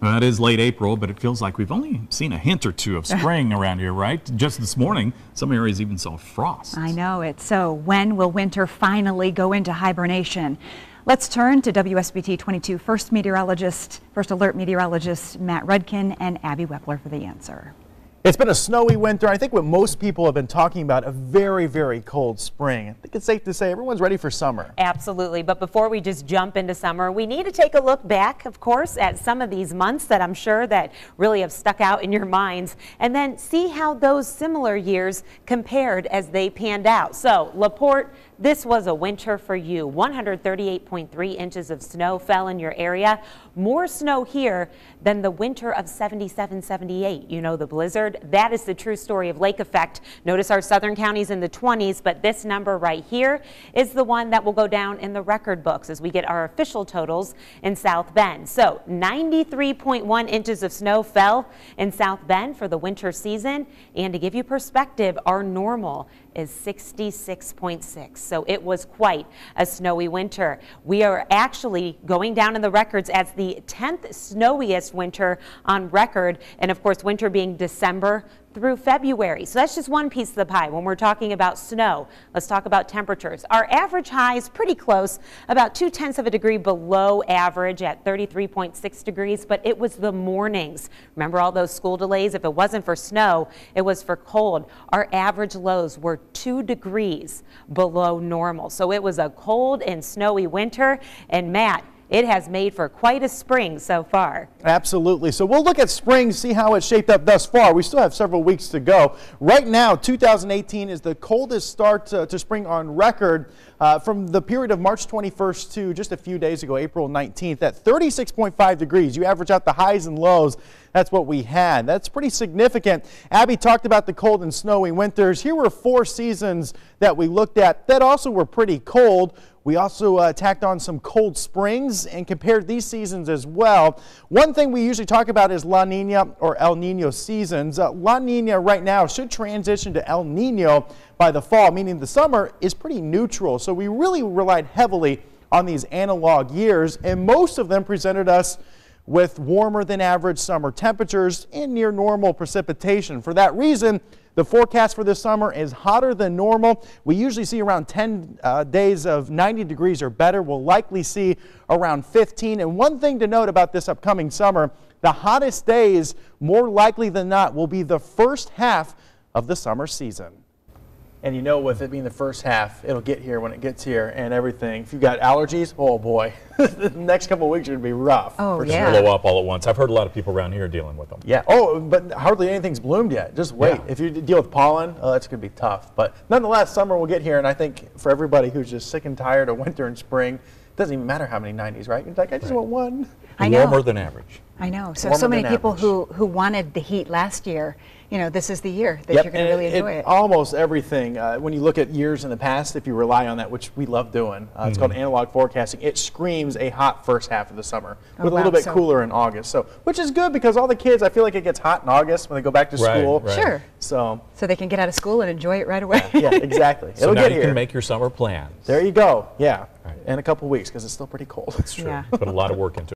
Well, it is late April, but it feels like we've only seen a hint or two of spring around here, right? Just this morning, some areas even saw frost. I know it. So when will winter finally go into hibernation? Let's turn to WSBT-22 first alert meteorologist Matt Rudkin and Abby Wepler for the answer. It's been a snowy winter. I think what most people have been talking about, a very, very cold spring. I think it's safe to say everyone's ready for summer. Absolutely. But before we just jump into summer, we need to take a look back, of course, at some of these months that I'm sure that really have stuck out in your minds, and then see how those similar years compared as they panned out. So, LaPorte, this was a winter for you. 138.3 inches of snow fell in your area. More snow here than the winter of 77-78. You know, the blizzard. That is the true story of lake effect. Notice our southern counties in the 20s, but this number right here is the one that will go down in the record books as we get our official totals in South Bend. So 93.1 inches of snow fell in South Bend for the winter season. And to give you perspective, our normal is 66.6. So it was quite a snowy winter. We are actually going down in the records as the 10th snowiest winter on record. And of course, winter being December through February. So that's just one piece of the pie. When we're talking about snow, let's talk about temperatures. Our average high is pretty close, about 0.2 of a degree below average at 33.6 degrees, but it was the mornings. Remember all those school delays? If it wasn't for snow, it was for cold. Our average lows were 2 degrees below normal. So it was a cold and snowy winter. And Matt, it has made for quite a spring so far. Absolutely. So we'll look at spring, see how it's shaped up thus far. We still have several weeks to go. Right now, 2018 is the coldest start to spring on record from the period of March 21st to just a few days ago, April 19th, at 36.5 degrees. You average out the highs and lows. That's what we had. That's pretty significant. Abby talked about the cold and snowy winters. Here were 4 seasons that we looked at that also were pretty cold. We also tacked on some cold springs and compared these seasons as well. One thing we usually talk about is La Nina or El Nino seasons. La Nina right now should transition to El Nino by the fall, meaning the summer is pretty neutral. So we really relied heavily on these analog years, and most of them presented us with warmer than average summer temperatures and near normal precipitation. For that reason, the forecast for this summer is hotter than normal. We usually see around 10 days of 90 degrees or better. We'll likely see around 15. And one thing to note about this upcoming summer, the hottest days, more likely than not, will be the first half of the summer season. And you know, with it being the first half, it'll get here when it gets here and everything. If you've got allergies, oh boy, the next couple of weeks are going to be rough. Oh, yeah. Blow up all at once. I've heard a lot of people around here dealing with them. Yeah. Oh, but hardly anything's bloomed yet. Just wait. Yeah. If you deal with pollen, oh, that's going to be tough. But nonetheless, summer will get here, and I think for everybody who's just sick and tired of winter and spring, it doesn't even matter how many 90s, right? You're like, I just want one. I know. Warmer than average. I know. So many people who wanted the heat last year, you know, this is the year that you're going to really enjoy it. Almost everything, when you look at years in the past, if you rely on that, which we love doing, it's called analog forecasting, it screams a hot first half of the summer with a little bit cooler in August. So, which is good because all the kids, I feel like it gets hot in August when they go back to school. Right. Sure. So they can get out of school and enjoy it right away. Yeah, exactly. So now you can make your summer plans. There you go. Yeah. Right. In a couple weeks because it's still pretty cold. That's true. Yeah. Put a lot of work into it.